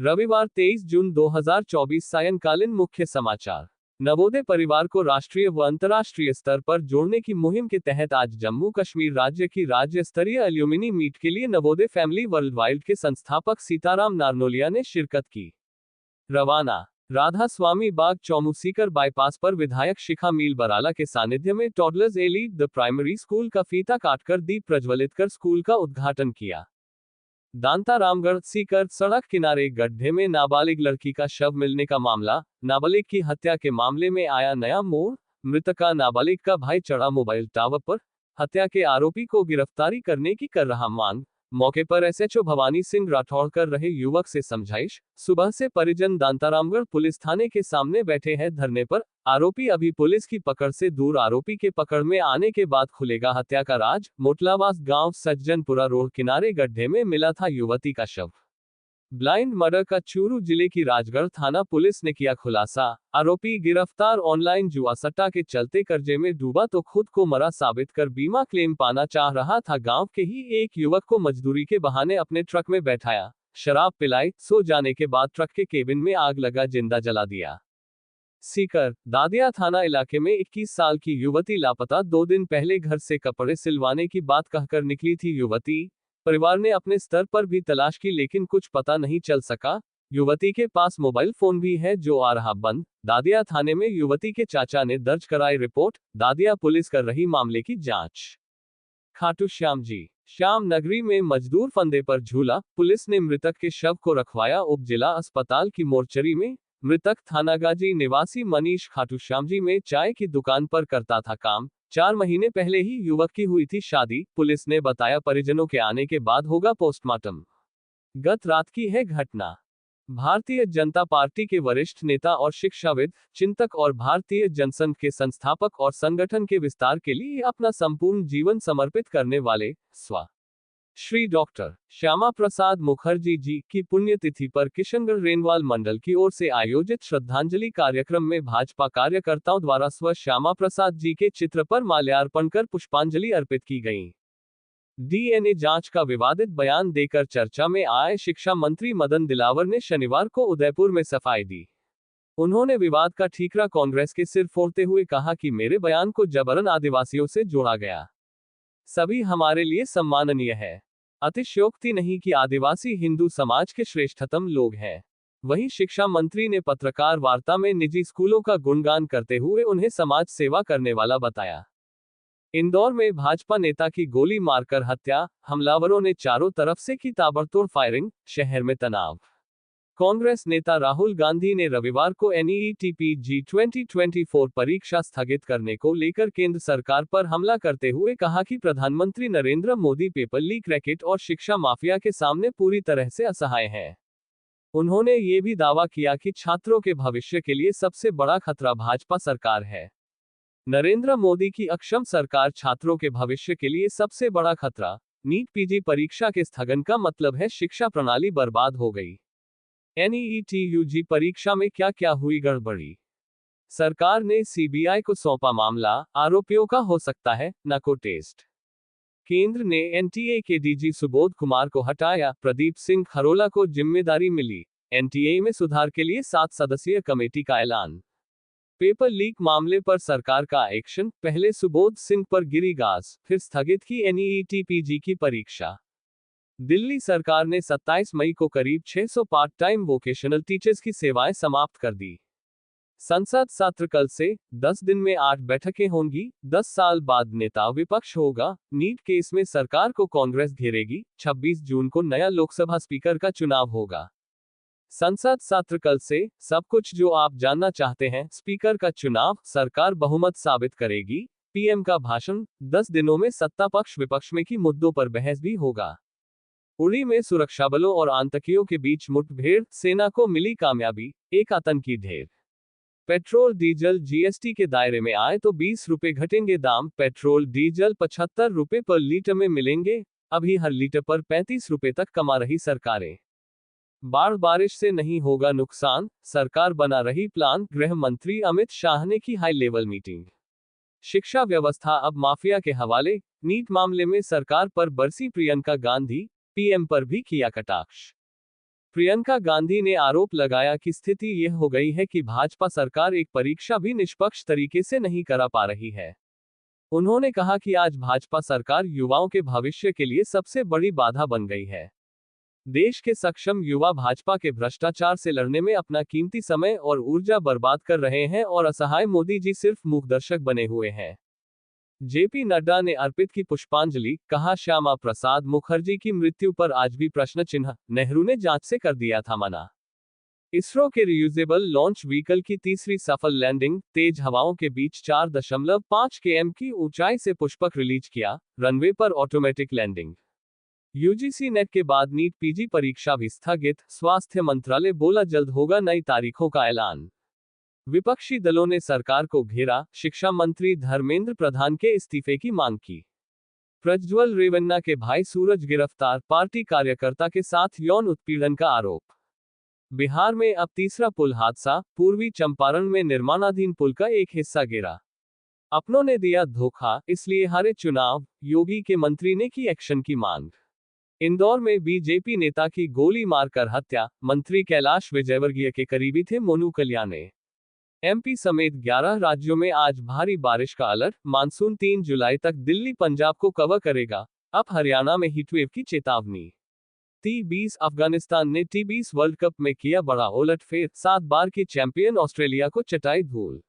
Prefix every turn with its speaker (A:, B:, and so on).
A: रविवार 23 जून 2024 सायंकालीन मुख्य समाचार। नवोदय परिवार को राष्ट्रीय व अंतर्राष्ट्रीय स्तर पर जोड़ने की मुहिम के तहत आज जम्मू कश्मीर राज्य की राज्य स्तरीय एल्यूमिनी मीट के लिए नवोदय फैमिली वर्ल्ड वाइड के संस्थापक सीताराम नारनोलिया ने शिरकत की। रवाना राधा स्वामी बाग चौमू सीकर बाईपास पर विधायक शिखा मील बराला के सानिध्य में toddlers elite the primary school का फीता काटकर दीप प्रज्वलित कर स्कूल का उद्घाटन किया। दांता रामगढ़ सीकर सड़क किनारे गड्ढे में नाबालिग लड़की का शव मिलने का मामला। नाबालिग की हत्या के मामले में आया नया मोड़। मृतका नाबालिग का भाई चढ़ा मोबाइल टावर पर। हत्या के आरोपी को गिरफ्तारी करने की कर रहा मांग। मौके पर एसएचओ भवानी सिंह राठौड़ कर रहे युवक से समझाइश। सुबह से परिजन दांतारामगढ़ पुलिस थाने के सामने बैठे हैं धरने पर। आरोपी अभी पुलिस की पकड़ से दूर। आरोपी के पकड़ में आने के बाद खुलेगा हत्या का राज। मोटलावास गांव सज्जनपुरा रोड किनारे गड्ढे में मिला था युवती का शव। ब्लाइंड मर्डर का चूरू जिले की राजगढ़ थाना पुलिस ने किया खुलासा। आरोपी गिरफ्तार। ऑनलाइन जुआ सट्टा के चलते कर्जे में डूबा तो खुद को मरा साबित कर बीमा क्लेम पाना चाह रहा था। गांव के ही एक युवक को मजदूरी के बहाने अपने ट्रक में बैठाया, शराब पिलाई, सो जाने के बाद ट्रक के केबिन में आग लगा, जिंदा जला दिया। सीकर दादिया थाना इलाके में 21 साल की युवती लापता। 2 दिन पहले घर से कपड़े सिलवाने की बात कहकर निकली थी युवती। परिवार ने अपने स्तर पर भी तलाश की लेकिन कुछ पता नहीं चल सका। युवती के पास मोबाइल फोन भी है जो आ रहा बंद। दादिया थाने में युवती के चाचा ने दर्ज कराई रिपोर्ट। दादिया पुलिस कर रही मामले की जांच। खाटू श्याम जी श्याम नगरी में मजदूर फंदे पर झूला। पुलिस ने मृतक के शव को रखवाया उप जिला अस्पताल की मोर्चरी में। मृतक थानागाजी निवासी मनीष खाटू श्याम जी में चाय की दुकान पर करता था काम। 4 महीने पहले ही युवक की हुई थी शादी। पुलिस ने बताया परिजनों के आने के बाद होगा पोस्टमार्टम। गत रात की है घटना। भारतीय जनता पार्टी के वरिष्ठ नेता और शिक्षाविद, चिंतक और भारतीय जनसंघ के संस्थापक और संगठन के विस्तार के लिए अपना संपूर्ण जीवन समर्पित करने वाले स्व श्री डॉक्टर श्यामा प्रसाद मुखर्जी जी की पुण्यतिथि पर किशनगढ़ रेनवाल मंडल की ओर से आयोजित श्रद्धांजलि कार्यक्रम में भाजपा कार्यकर्ताओं द्वारा स्व श्यामा प्रसाद जी के चित्र पर माल्यार्पण कर पुष्पांजलि अर्पित की गई। डीएनए जांच का विवादित बयान देकर चर्चा में आए शिक्षा मंत्री मदन दिलावर ने शनिवार को उदयपुर में सफाई दी। उन्होंने विवाद का ठीकरा कांग्रेस के सिर फोड़ते हुए कहा कि मेरे बयान को जबरन आदिवासियों से जोड़ा गया। सभी हमारे लिए सम्माननीय है। अतिशयोक्ति नहीं कि आदिवासी हिंदू समाज के श्रेष्ठतम लोग हैं। वहीं शिक्षा मंत्री ने पत्रकार वार्ता में निजी स्कूलों का गुणगान करते हुए उन्हें समाज सेवा करने वाला बताया। इंदौर में भाजपा नेता की गोली मारकर हत्या। हमलावरों ने चारों तरफ से की ताबड़तोड़ फायरिंग। शहर में तनाव। कांग्रेस नेता राहुल गांधी ने रविवार को एनईईटी जी 2024 परीक्षा स्थगित करने को लेकर केंद्र सरकार पर हमला करते हुए कहा कि प्रधानमंत्री Narendra Modi paper leak racket और शिक्षा माफिया के सामने पूरी तरह से असहाय हैं। उन्होंने ये भी दावा किया कि छात्रों के भविष्य के लिए सबसे बड़ा खतरा भाजपा सरकार है। नरेंद्र मोदी की अक्षम सरकार छात्रों के भविष्य के लिए सबसे बड़ा खतरा। नीट पीजी परीक्षा के स्थगन का मतलब है शिक्षा प्रणाली बर्बाद हो गई। एनईईटी यूजी परीक्षा में क्या क्या हुई गड़बड़ी। सरकार ने सीबीआई को सौंपा मामला। आरोपियों का हो सकता है नाको टेस्ट। केंद्र ने एनटीए के डीजी सुबोध कुमार को हटाया। प्रदीप सिंह खरोला को जिम्मेदारी मिली। एनटीए में सुधार के लिए 7 सदस्यीय कमेटी का ऐलान। पेपर लीक मामले पर सरकार का एक्शन। पहले सुबोध सिंह पर गिरी गाज, फिर स्थगित की एनईईटी पीजी की परीक्षा। दिल्ली सरकार ने 27 मई को करीब 600 पार्ट टाइम वोकेशनल टीचर्स की सेवाएं समाप्त कर दी। संसद सत्र कल से। 10 दिन में 8 बैठकें होंगी। 10 साल बाद नेता विपक्ष होगा। नीट केस में सरकार को कांग्रेस घेरेगी। 26 जून को नया लोकसभा स्पीकर का चुनाव होगा। संसद सत्र कल से। सब कुछ जो आप जानना चाहते हैं। स्पीकर का चुनाव, सरकार बहुमत साबित करेगी। पीएम का भाषण। 10 दिनों में सत्ता पक्ष विपक्ष में की मुद्दों पर बहस भी होगा। उड़ी में सुरक्षाबलों और आतंकियों के बीच मुठभेड़। सेना को मिली कामयाबी। एक आतंकी ढेर। पेट्रोल डीजल जीएसटी के दायरे में आए तो 20 रुपए घटेंगे दाम। पेट्रोल डीजल 75 रुपए पर लीटर में मिलेंगे। अभी हर लीटर पर 35 रुपए तक कमा रही सरकारें। बाढ़ बारिश से नहीं होगा नुकसान, सरकार बना रही प्लान। गृह मंत्री अमित शाह ने की हाई लेवल मीटिंग। शिक्षा व्यवस्था अब माफिया के हवाले। नीट मामले में सरकार पर बरसी प्रियंका गांधी। पीएम पर भी किया कटाक्ष। प्रियंका गांधी ने आरोप लगाया कि स्थिति यह हो गई है कि भाजपा सरकार एक परीक्षा भी निष्पक्ष तरीके से नहीं करा पा रही है। उन्होंने कहा कि आज भाजपा सरकार युवाओं के भविष्य के लिए सबसे बड़ी बाधा बन गई है। देश के सक्षम युवा भाजपा के भ्रष्टाचार से लड़ने में अपना कीमती समय और ऊर्जा बर्बाद कर रहे हैं और असहाय मोदी जी सिर्फ मूकदर्शक बने हुए हैं। जेपी नड्डा ने अर्पित की पुष्पांजलि, कहा श्यामा प्रसाद मुखर्जी की मृत्यु पर आज भी प्रश्न चिन्ह, नेहरू ने जांच से कर दिया था मना। इसरो के रियूजेबल लॉन्च व्हीकल की तीसरी सफल लैंडिंग, तेज हवाओं के बीच 4.5 km की ऊंचाई से पुष्पक रिलीज किया, रनवे पर ऑटोमेटिक लैंडिंग। यूजीसी नेट के बाद नीट पीजी परीक्षा भी स्थगित, स्वास्थ्य मंत्रालय बोला जल्द होगा नई तारीखों का ऐलान। विपक्षी दलों ने सरकार को घेरा, शिक्षा मंत्री धर्मेंद्र प्रधान के इस्तीफे की मांग की। प्रज्वल रेवन्ना के भाई सूरज गिरफ्तार, पार्टी कार्यकर्ता के साथ यौन उत्पीड़न का आरोप। बिहार में अब तीसरा पुल हादसा, पूर्वी चंपारण में निर्माणाधीन पुल का एक हिस्सा गिरा। अपनों ने दिया धोखा, इसलिए हारे चुनाव, योगी के मंत्री ने की एक्शन की मांग। इंदौर में बीजेपी नेता की गोली मारकर हत्या, मंत्री कैलाश विजयवर्गीय के करीबी थे मोनू कल्याणे। एमपी समेत 11 राज्यों में आज भारी बारिश का अलर्ट, मानसून 3 जुलाई तक दिल्ली पंजाब को कवर करेगा, अब हरियाणा में हीटवेव की चेतावनी। T20 अफगानिस्तान ने T20 वर्ल्ड कप में किया बड़ा उलटफेर, 7 बार की चैंपियन ऑस्ट्रेलिया को चटाई धूल।